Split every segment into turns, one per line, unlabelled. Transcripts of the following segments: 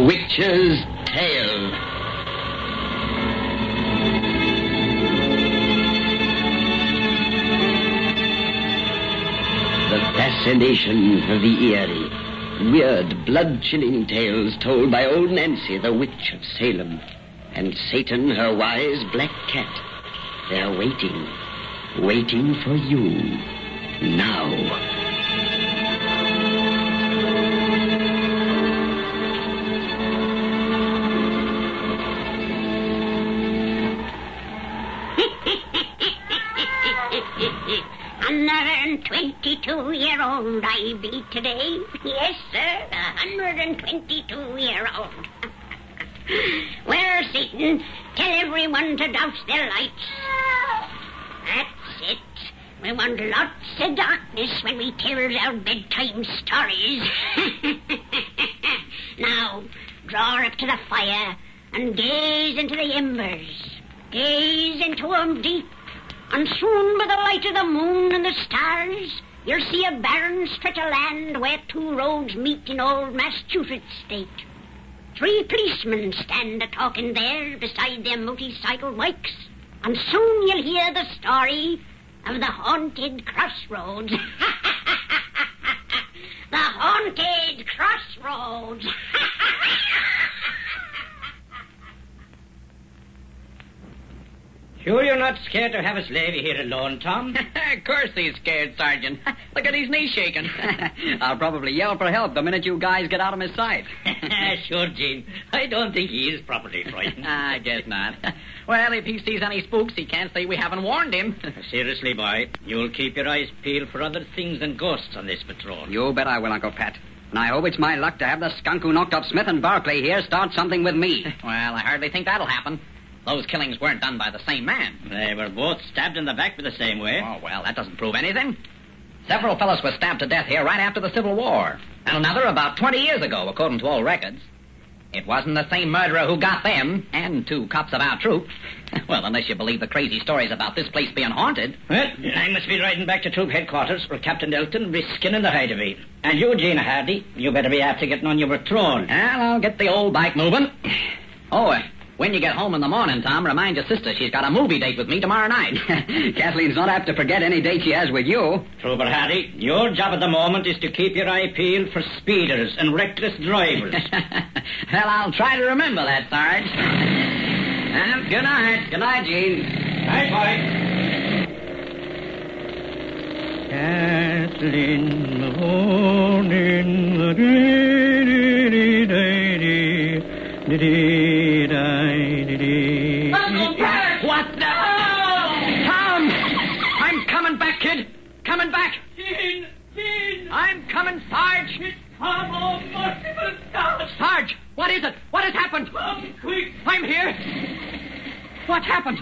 Witch's Tale. The fascination of the eerie, weird, blood-chilling tales told by old Nancy, the witch of Salem, and Satan, her wise black cat. They're waiting for you, now.
Another 22-year-old I be today. Yes, sir, 122-year-old. Well, Satan, tell everyone to douse their lights. That's it. We want lots of darkness when we tells our bedtime stories. Now, draw up to the fire and gaze into the embers. Gaze into 'em deep. And soon, by the light of the moon and the stars, you'll see a barren stretch of land where two roads meet in old Massachusetts state. 3 policemen stand a-talking there beside their motorcycle bikes, and soon you'll hear the story of the haunted Crossroads. The haunted Crossroads.
Sure you're not scared to have us leave you here alone, Tom?
Of course he's scared, Sergeant. Look at his knees shaking. I'll probably yell for help the minute you guys get out of his sight.
Sure, Gene. I don't think he is properly frightened.
I guess not. Well, if he sees any spooks, he can't say we haven't warned him.
Seriously, boy, you'll keep your eyes peeled for other things than ghosts on this patrol.
You bet I will, Uncle Pat. And I hope it's my luck to have the skunk who knocked up Smith and Barclay here start something with me. Well, I hardly think that'll happen. Those killings weren't done by the same man.
They were both stabbed in the back the same way.
Oh, well, that doesn't prove anything. Several fellows were stabbed to death here right after the Civil War. And another about 20 years ago, according to old records. It wasn't the same murderer who got them, and 2 cops of our troop. Well, unless you believe the crazy stories about this place being haunted.
Well, I must be riding back to troop headquarters where Captain Elton be skinning the hideaway. And you, Gina Hardy, you better be after getting on your patrol.
Well, I'll get the old bike moving. Oh, when you get home in the morning, Tom, remind your sister she's got a movie date with me tomorrow night. Kathleen not apt to forget any date she has with you.
Trooper Hardy, your job at the moment is to keep your eye peeled for speeders and reckless drivers.
Well, I'll try to remember that, Sarge. And good night. Good night, Gene.
Night, boy. Kathleen, the morning,
What the? Tom! I'm coming back, kid. Coming back.
Gene!
I'm coming, Sarge.
It's Tom, oh, merciful God!
Sarge, what is it? What has happened?
Come quick!
I'm here. What happened?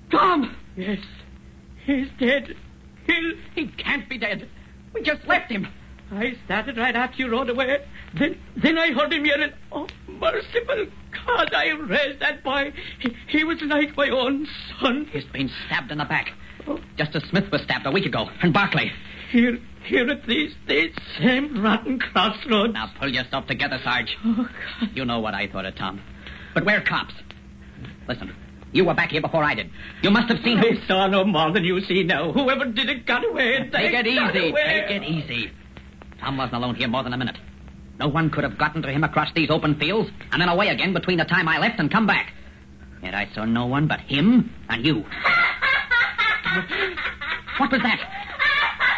Tom!
Yes, he's dead. Killed.
He can't be dead. We just left him.
I started right after you rode away. Then I heard him yelling, oh, merciful God, I raised that boy. He was like my own son.
He's been stabbed in the back. Oh. Just as Smith was stabbed a week ago, and Barclay.
Here at these same rotten crossroads.
Now pull yourself together, Sarge.
Oh, God.
You know what I thought of Tom. But we're cops. Listen, you were back here before I did. You must have seen
I saw no more than you see now. Whoever did it got away.
Take it easy. Tom wasn't alone here more than a minute. No one could have gotten to him across these open fields and then away again between the time I left and come back. Yet I saw no one but him and you. What was that?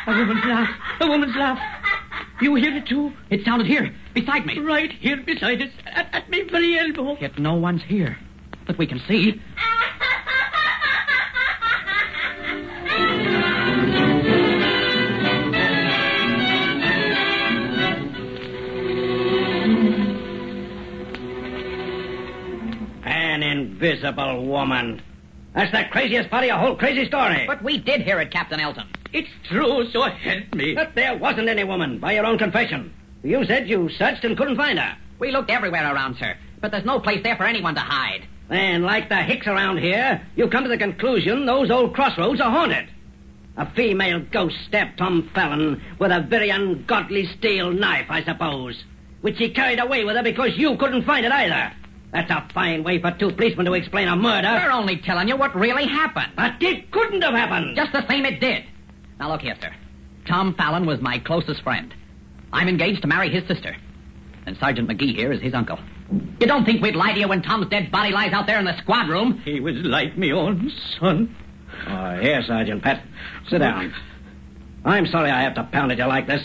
A woman's laugh. You hear it too?
It sounded here, beside me.
Right here beside us, at my very elbow.
Yet no one's here that we can see.
An invisible woman. That's the craziest part of your whole crazy story.
But we did hear it, Captain Elton.
It's true, so help me.
But there wasn't any woman, by your own confession. You said you searched and couldn't find her.
We looked everywhere around, sir, but there's no place there for anyone to hide.
Then, like the hicks around here, you've come to the conclusion those old crossroads are haunted. A female ghost stabbed Tom Fallon with a very ungodly steel knife, I suppose. which she carried away with her because you couldn't find it either. That's a fine way for two policemen to explain a murder.
We're only telling you what really happened.
But it couldn't have happened.
Just the same it did. Now, look here, sir. Tom Fallon was my closest friend. I'm engaged to marry his sister. And Sergeant McGee here is his uncle. You don't think we'd lie to you when Tom's dead body lies out there in the squad room?
He was like me own son.
Oh, here, Sergeant Pat. Sit down. I'm sorry I have to pound at you like this.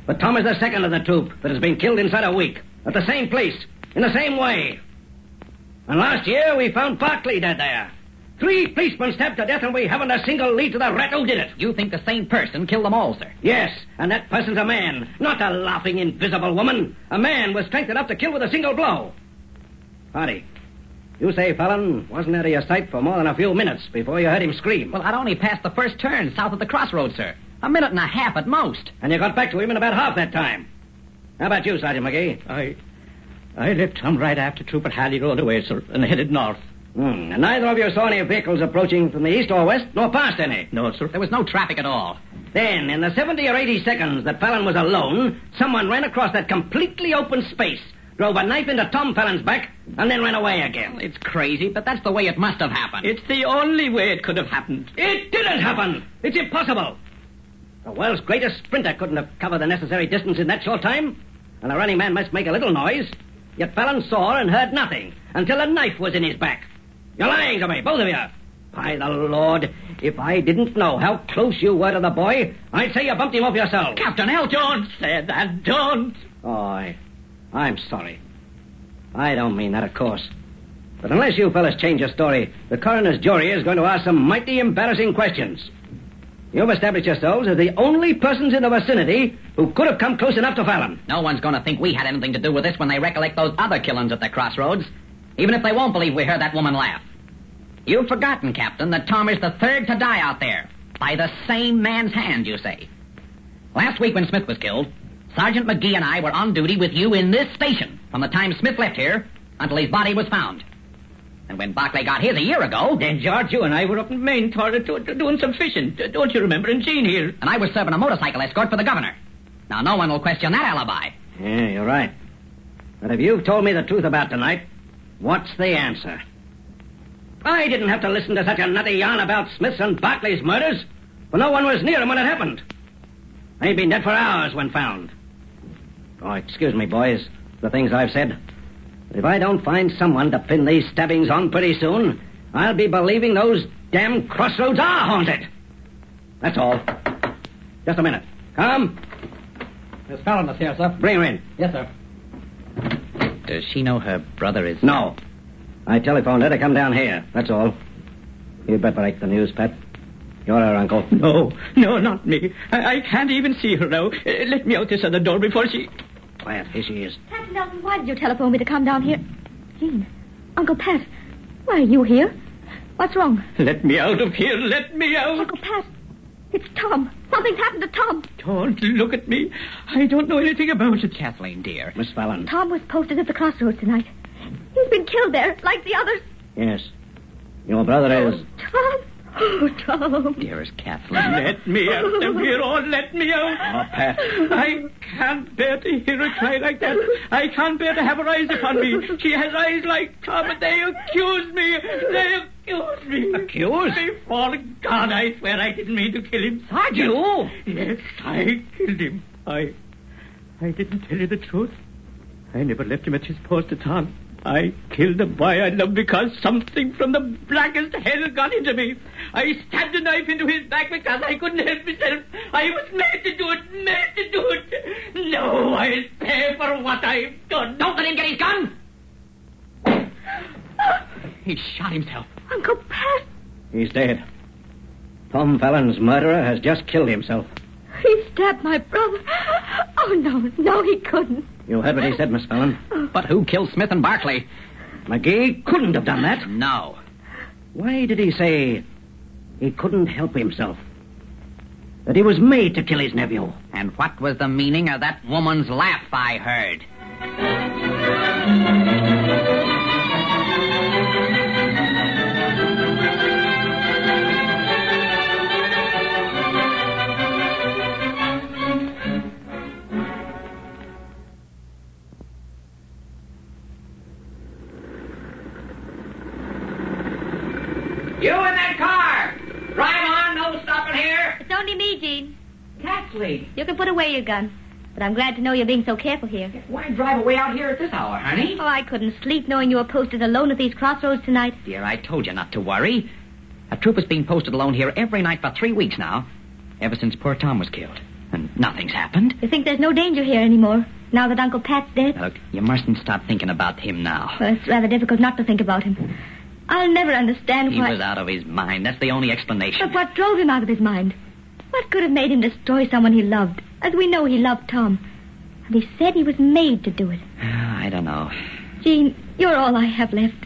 But Tom is the second of the troop that has been killed inside a week. At the same place. In the same way. And last year we found Barkley dead there. 3 policemen stabbed to death, and we haven't a single lead to the rat who did it.
You think the same person killed them all, sir?
Yes, and that person's a man, not a laughing, invisible woman. A man with strength enough to kill with a single blow. Hardy, you say Fallon wasn't out of your sight for more than a few minutes before you heard him scream.
Well, I'd only passed the first turn south of the Crossroads, sir. A minute and a half at most.
And you got back to him in about half that time. How about you, Sergeant McGee?
I left Tom right after Trooper Halley rode away, sir, and headed north.
And neither of you saw any vehicles approaching from the east or west, nor past any?
No, sir.
There was no traffic at all.
Then, in the 70 or 80 seconds that Fallon was alone, someone ran across that completely open space, drove a knife into Tom Fallon's back, and then ran away again.
It's crazy, but that's the way it must have happened.
It's the only way it could have happened.
It didn't happen! It's impossible! The world's greatest sprinter couldn't have covered the necessary distance in that short time, and a running man must make a little noise. Yet Fallon saw and heard nothing until a knife was in his back. You're lying to me, both of you. By the Lord, if I didn't know how close you were to the boy, I'd say you bumped him off yourself.
Captain Elton!
Don't say that, don't.
Oh, I'm sorry. I don't mean that, of course. But unless you fellas change your story, the coroner's jury is going to ask some mighty embarrassing questions. You've established yourselves as the only persons in the vicinity who could have come close enough to Fallon.
No one's going to think we had anything to do with this when they recollect those other killings at the Crossroads. Even if they won't believe we heard that woman laugh. You've forgotten, Captain, that Tom is the third to die out there. By the same man's hand, you say. Last week when Smith was killed, Sergeant McGee and I were on duty with you in this station from the time Smith left here until his body was found. And when Barclay got his a year ago...
Then, George, you and I were up in Maine doing some fishing. Don't you remember? And Jean here.
And I was serving a motorcycle escort for the governor. Now, no one will question that alibi.
Yeah, you're right. But if you've told me the truth about tonight, what's the answer? I didn't have to listen to such a nutty yarn about Smith's and Barclay's murders, for no one was near him when it happened. They'd been dead for hours when found. Oh, excuse me, boys, the things I've said. But if I don't find someone to pin these stabbings on pretty soon, I'll be believing those damn Crossroads are haunted. That's all. Just a minute. Come.
Miss Fallon is here, sir.
Bring her in.
Yes, sir. Does she know her brother is...
No. I telephoned her to come down here. That's all. You'd better break the news, Pat. You're her uncle.
No, not me. I can't even see her now. Let me out this other door before she...
Quiet. Here she is.
Captain Elton, why did you telephone me to come down here? Jean, Uncle Pat, why are you here? What's wrong?
Let me out of here. Let me out.
Uncle Pat, it's Tom. Something's happened to Tom.
Don't look at me. I don't know anything about it.
Kathleen, dear.
Miss Fallon.
Tom was posted at the Crossroads tonight. He's been killed there, like the others.
Yes. Your brother is...
Tom. Oh, Tom.
Dearest Kathleen.
Let me out of here. Oh, let me out.
Oh, Pat.
I can't bear to hear her cry like that. I can't bear to have her eyes upon me. She has eyes like Tom, and they accuse me. They accuse me.
Accuse?
Before God, I swear I didn't mean to kill him.
Sergeant! You?
Yes, I killed him. I didn't tell you the truth. I never left him at his post at all. I killed the boy I loved because something from the blackest hell got into me. I stabbed a knife into his back because I couldn't help myself. I was made to do it. No, I'll pay for what I've done.
Don't let him get his gun! He shot himself.
Uncle Pat.
He's dead. Tom Fallon's murderer has just killed himself.
He stabbed my brother. Oh, no, he couldn't.
You heard what he said, Miss Fallon.
But who killed Smith and Barclay?
McGee couldn't have done that.
No.
Why did he say he couldn't help himself? That he was made to kill his nephew?
And what was the meaning of that woman's laugh I heard? You in that car! Drive on, no stopping here!
It's only me, Jean.
Kathleen!
You can put away your gun. But I'm glad to know you're being so careful here.
Why drive away out here at this hour, honey?
Oh, I couldn't sleep knowing you were posted alone at these crossroads tonight.
Dear, I told you not to worry. A trooper's been posted alone here every night for 3 weeks now, ever since poor Tom was killed. And nothing's happened.
You think there's no danger here anymore, now that Uncle Pat's dead?
Now, look, you mustn't stop thinking about him now.
Well, it's rather difficult not to think about him. I'll never understand why...
He was out of his mind. That's the only explanation.
But what drove him out of his mind? What could have made him destroy someone he loved? As we know, he loved Tom. And he said he was made to do it.
I don't know.
Jean, you're all I have left.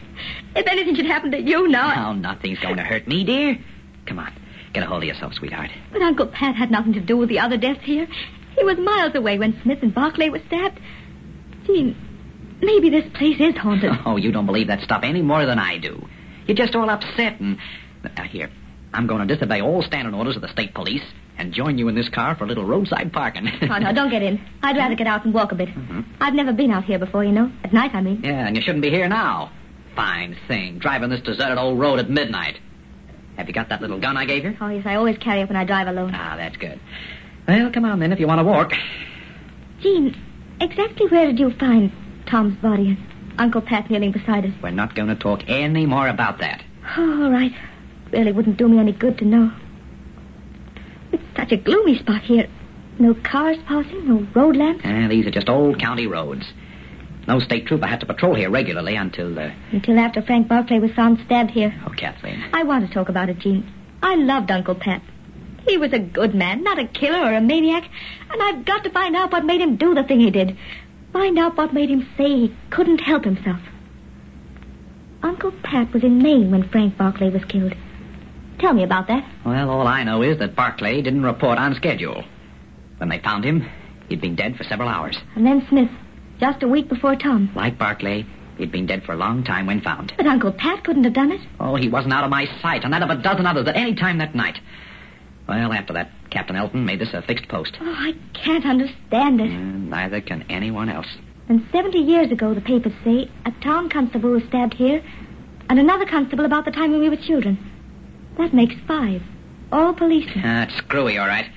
If anything should happen to you now...
Oh, nothing's going to hurt me, dear. Come on. Get a hold of yourself, sweetheart.
But Uncle Pat had nothing to do with the other deaths here. He was miles away when Smith and Barclay were stabbed. Jean, maybe this place is haunted.
Oh, you don't believe that stuff any more than I do. You're just all upset and... Now, here, I'm going to disobey all standing orders of the state police and join you in this car for a little roadside parking.
Oh, no, don't get in. I'd rather get out and walk a bit.
Mm-hmm.
I've never been out here before, you know. At night, I mean.
Yeah, and you shouldn't be here now. Fine thing, driving this deserted old road at midnight. Have you got that little gun I gave you?
Oh, yes, I always carry it when I drive alone.
Ah, that's good. Well, come on then if you want to walk.
Jean, exactly where did you find Tom's body and Uncle Pat kneeling beside us?
We're not going to talk any more about that.
Oh, all right. Really wouldn't do me any good to know. It's such a gloomy spot here. No cars passing, no road lamps.
These are just old county roads. No state trooper had to patrol here regularly until...
Until after Frank Barclay was found stabbed here.
Oh, Kathleen.
I want to talk about it, Jean. I loved Uncle Pat. He was a good man, not a killer or a maniac. And I've got to find out what made him do the thing he did. Find out what made him say he couldn't help himself. Uncle Pat was in Maine when Frank Barclay was killed. Tell me about that.
Well, all I know is that Barclay didn't report on schedule. When they found him, he'd been dead for several hours.
And then Smith, just a week before Tom.
Like Barclay, he'd been dead for a long time when found.
But Uncle Pat couldn't have done it.
Oh, he wasn't out of my sight, and that of a dozen others at any time that night. Well, after that, Captain Elton made this a fixed post.
Oh, I can't understand it.
Neither can anyone else.
And 70 years ago, the papers say, a town constable was stabbed here, and another constable about the time when we were children. That makes 5. All policemen.
It's screwy, all right.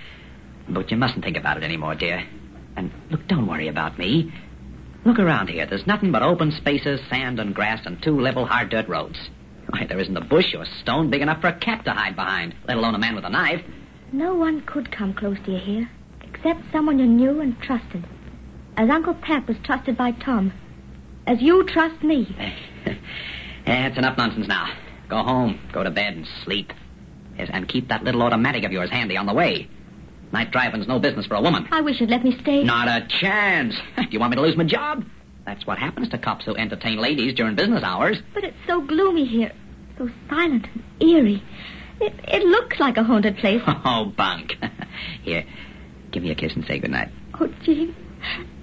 But you mustn't think about it anymore, dear. And, look, don't worry about me. Look around here. There's nothing but open spaces, sand and grass, and 2 level, hard dirt roads. Why, there isn't a bush or stone big enough for a cat to hide behind, let alone a man with a knife.
No one could come close to you here, except someone you knew and trusted. As Uncle Pat was trusted by Tom. As you trust me.
That's enough nonsense now. Go home, go to bed, and sleep. Yes, and keep that little automatic of yours handy on the way. Night driving's no business for a woman.
I wish you'd let me stay.
Not a chance. Do you want me to lose my job? That's what happens to cops who entertain ladies during business hours.
But it's so gloomy here. So silent and eerie. It looks like a haunted place.
Oh, bunk. Here, give me a kiss and say goodnight.
Oh, Jean,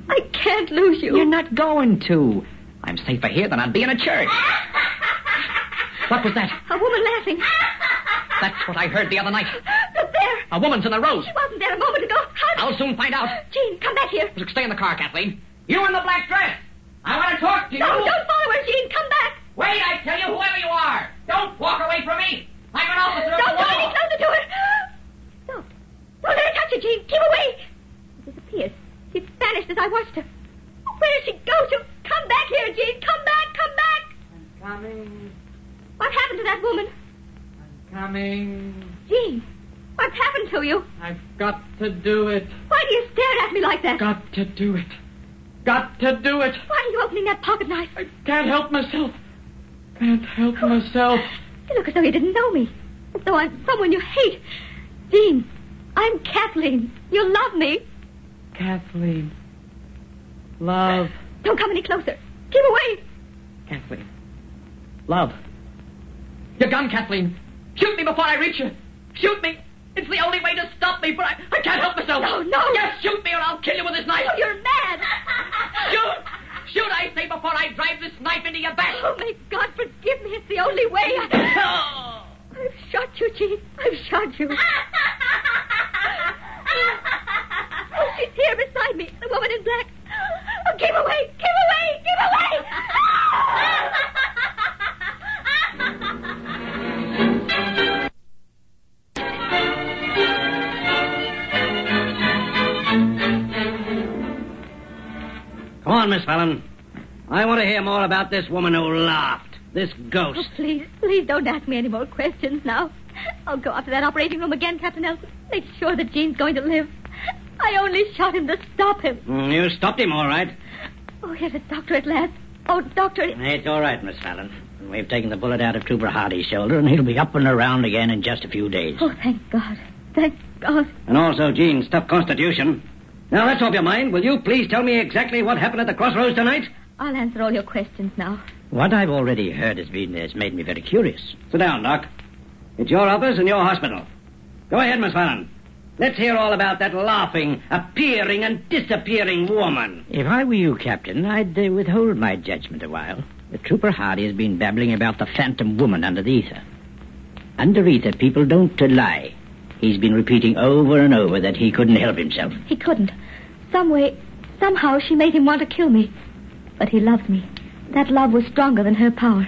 I can't lose you.
You're not going to. I'm safer here than I'd be in a church. What was that?
A woman laughing.
That's what I heard the other night.
Look there.
A woman's in the road.
She wasn't there a moment ago.
I'll soon find out.
Jean, come back here.
Look, stay in the car, Kathleen. You in the black dress. I want to talk to you.
No, don't follow her, Jean. Come back.
Wait, I tell you, whoever you are. Don't walk away from me. I'm an officer of
Don't
the
come
law.
any closer to her. Don't let her touch you, Jean. Keep away. She disappeared. She vanished as I watched her. Where did she go to? Come back here, Jean. Come back. Come back.
I'm coming.
What happened to that woman?
I'm coming.
Jean, what's happened to you?
I've got to do it.
Why do you stare at me like that?
Got to do it. Got to do it.
Why are you opening that pocket knife?
I can't help myself. Can't help myself.
You look as though you didn't know me. As though I'm someone you hate. Jean, I'm Kathleen. You love me.
Kathleen. Love.
Don't come any closer. Keep away.
Kathleen. Love. Your gun, Kathleen. Shoot me before I reach you. Shoot me. It's the only way to stop me, but I can't help myself.
No, no.
Yes, shoot me or I'll kill you with this knife.
Oh, you're mad.
Shoot. Shoot, I say, before I drive this knife into your back.
Oh, may God forgive me. It's the only way. I've shot you, Jean. I've shot you. Oh, she's here beside me. The woman in black. Oh, keep away. Keep away. Keep away.
on, Miss Fallon. I want to hear more about this woman who laughed. This ghost.
Oh, please don't ask me any more questions now. I'll go up to that operating room again, Captain Elton. Make sure that Jean's going to live. I only shot him to stop him.
You stopped him, all right.
Oh, here's a doctor at last. Oh, doctor.
It's all right, Miss Fallon. We've taken the bullet out of Trooper Hardy's shoulder, and he'll be up and around again in just a few days.
Oh, thank God. Thank God.
And also Jean's tough constitution. Now, that's off your mind. Will you please tell me exactly what happened at the Crossroads tonight?
I'll answer all your questions now.
What I've already heard has made me very curious. Sit down, Doc. It's your office and your hospital. Go ahead, Miss Fallon. Let's hear all about that laughing, appearing, and disappearing woman.
If I were you, Captain, I'd withhold my judgment a while. The Trooper Hardy has been babbling about the phantom woman under the ether. Under ether, people don't lie. He's been repeating over and over that he couldn't help himself.
He couldn't. Somehow she made him want to kill me. But he loved me. That love was stronger than her power.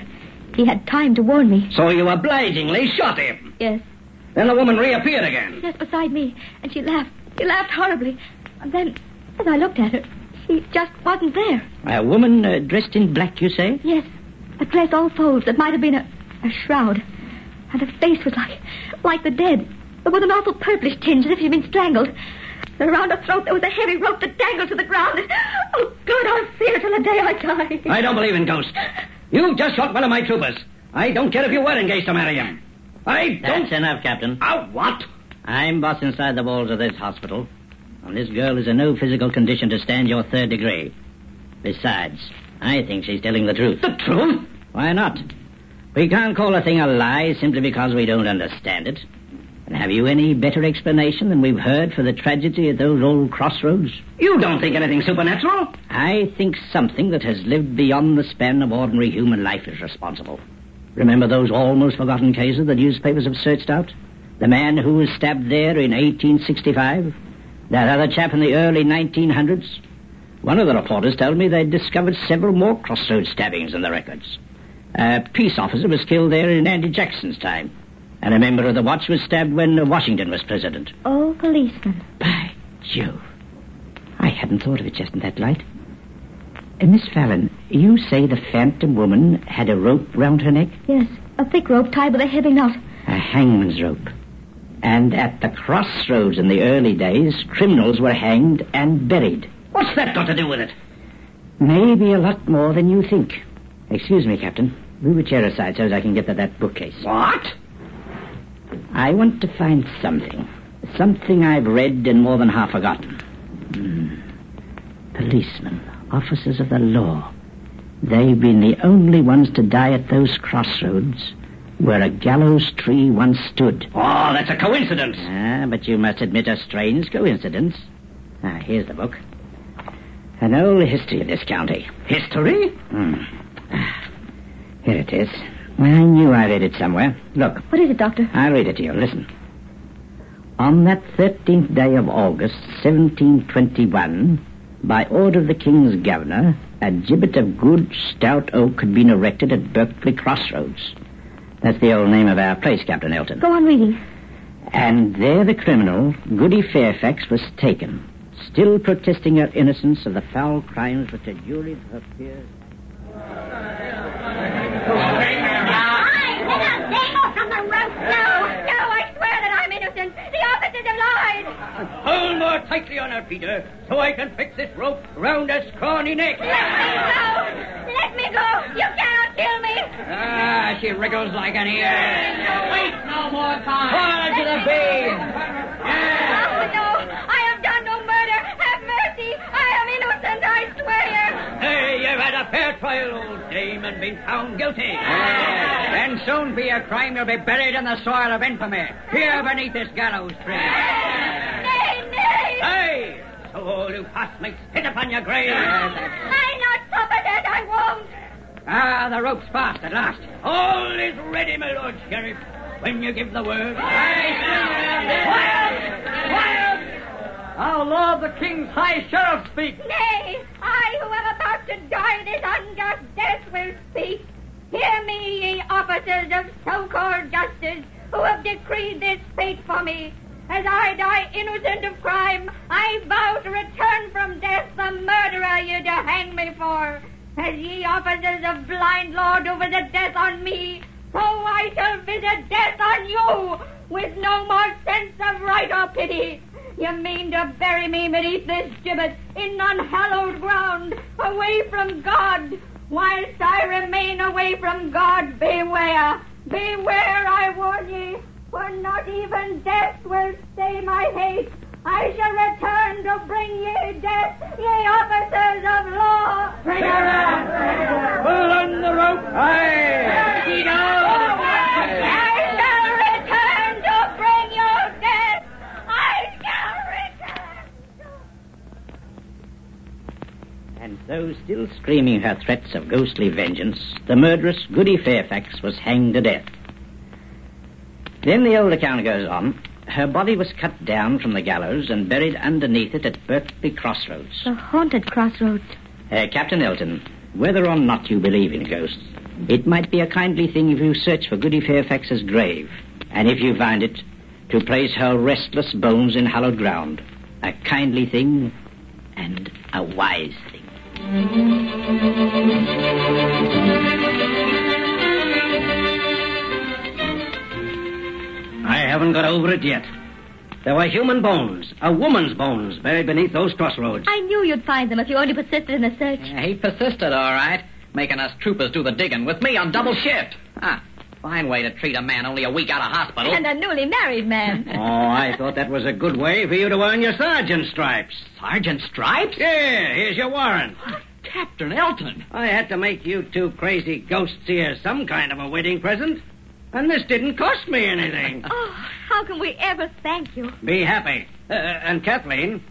He had time to warn me.
So you obligingly shot him?
Yes.
Then the woman reappeared again?
Yes, beside me. And she laughed. She laughed horribly. And then, as I looked at her, she just wasn't there.
A woman dressed in black, you say?
Yes. A dress all folds that might have been a shroud. And her face was like the dead, but with an awful purplish tinge as if she'd been strangled. And around her throat there was a heavy rope that dangled to the ground. Oh, God, I'll see her till the day I die.
I don't believe in ghosts. You just shot one of my troopers. I don't care if you were engaged to marry him.
That's enough, Captain.
What?
I'm boss inside the walls of this hospital. And this girl is in no physical condition to stand your third degree. Besides, I think she's telling the truth.
The truth?
Why not? We can't call a thing a lie simply because we don't understand it. And have you any better explanation than we've heard for the tragedy at those old crossroads?
You don't think anything supernatural?
I think something that has lived beyond the span of ordinary human life is responsible. Remember those almost forgotten cases the newspapers have searched out? The man who was stabbed there in 1865? That other chap in the early 1900s? One of the reporters told me they'd discovered several more crossroads stabbings in the records. A peace officer was killed there in Andy Jackson's time. And a member of the watch was stabbed when Washington was president.
Oh, policeman.
By Jove. I hadn't thought of it just in that light. Miss Fallon, you say the phantom woman had a rope round her neck?
Yes, a thick rope tied with a heavy knot.
A hangman's rope. And at the crossroads in the early days, criminals were hanged and buried.
What's that got to do with it?
Maybe a lot more than you think. Excuse me, Captain. Move a chair aside so as I can get to that bookcase.
What?
I want to find something. Something I've read and more than half forgotten. Policemen, officers of the law. They've been the only ones to die at those crossroads where a gallows tree once stood.
Oh, that's a coincidence.
But you must admit a strange coincidence. Here's the book. An old history of this county.
History?
Here it is. I knew I read it somewhere. Look.
What is it, Doctor?
I'll read it to you. Listen. On that 13th day of August, 1721, by order of the King's Governor, a gibbet of good, stout oak had been erected at Berkeley Crossroads. That's the old name of our place, Captain Elton.
Go on reading.
And there the criminal, Goody Fairfax, was taken, still protesting her innocence of the foul crimes which had duly her peers.
No, I swear that I'm innocent. The officers have lied.
Hold more tightly on her, Peter, so I can fix this rope round her scrawny neck.
Let me go. You cannot kill me.
She wriggles like an ear.
Wait no more time.
Hard to the beam.
Oh, no. I have done no murder. Have mercy. I am innocent, I swear.
Hey, you've had a fair trial, old dame, and been found guilty. And soon for your crime you'll be buried in the soil of infamy, here beneath this gallows tree.
Nay.
Hey, so all you past mates hit upon your grave.
I'll not suffer that, I won't.
The rope's fast at last. All is ready, my Lord Sheriff, when you give the word. Quiet! Our Lord the King's High Sheriff speaks.
Nay, I who am about to die this unjust death will speak. Hear me, ye officers of so-called justice, who have decreed this fate for me.
As I die innocent of crime, I vow to return from death the murderer ye do hang me for. As ye officers of blind lord over the death on me, so I shall visit death on you, with no more sense of right or pity. You mean to bury me beneath this gibbet, in unhallowed ground, away from God. Whilst I remain away from God, beware, beware, I warn ye, for not even death will stay my hate. I shall return to bring ye death, ye officers of law.
Bring her out! Pull on the rope! Aye!
I shall return to bring you death. I shall return.
And so, still screaming her threats of ghostly vengeance, the murderess Goody Fairfax was hanged to death. Then the old account goes on. Her body was cut down from the gallows and buried underneath it at Berkeley Crossroads.
The haunted Crossroads.
Captain Elton, whether or not you believe in ghosts, it might be a kindly thing if you search for Goody Fairfax's grave, and if you find it, to place her restless bones in hallowed ground. A kindly thing and a wise thing.
I haven't got over it yet. There were human bones, a woman's bones, buried beneath those crossroads.
I knew you'd find them if you only persisted in the search.
He persisted, all right, making us troopers do the digging with me on double shift. Fine way to treat a man only a week out of hospital.
And a newly married man.
Oh, I thought that was a good way for you to earn your sergeant stripes.
Sergeant Stripes?
Yeah, here's your warrant.
Captain Elton.
I had to make you two crazy ghosts here some kind of a wedding present. And this didn't cost me anything.
Oh, how can we ever thank you?
Be happy. And Kathleen,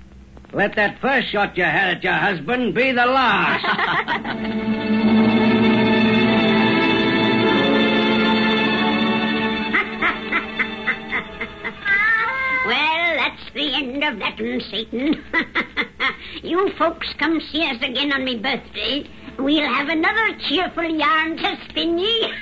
let that first shot you had at your husband be the last.
Well, that's the end of that one, Satan. You folks come see us again on me birthday. We'll have another cheerful yarn to spin ye.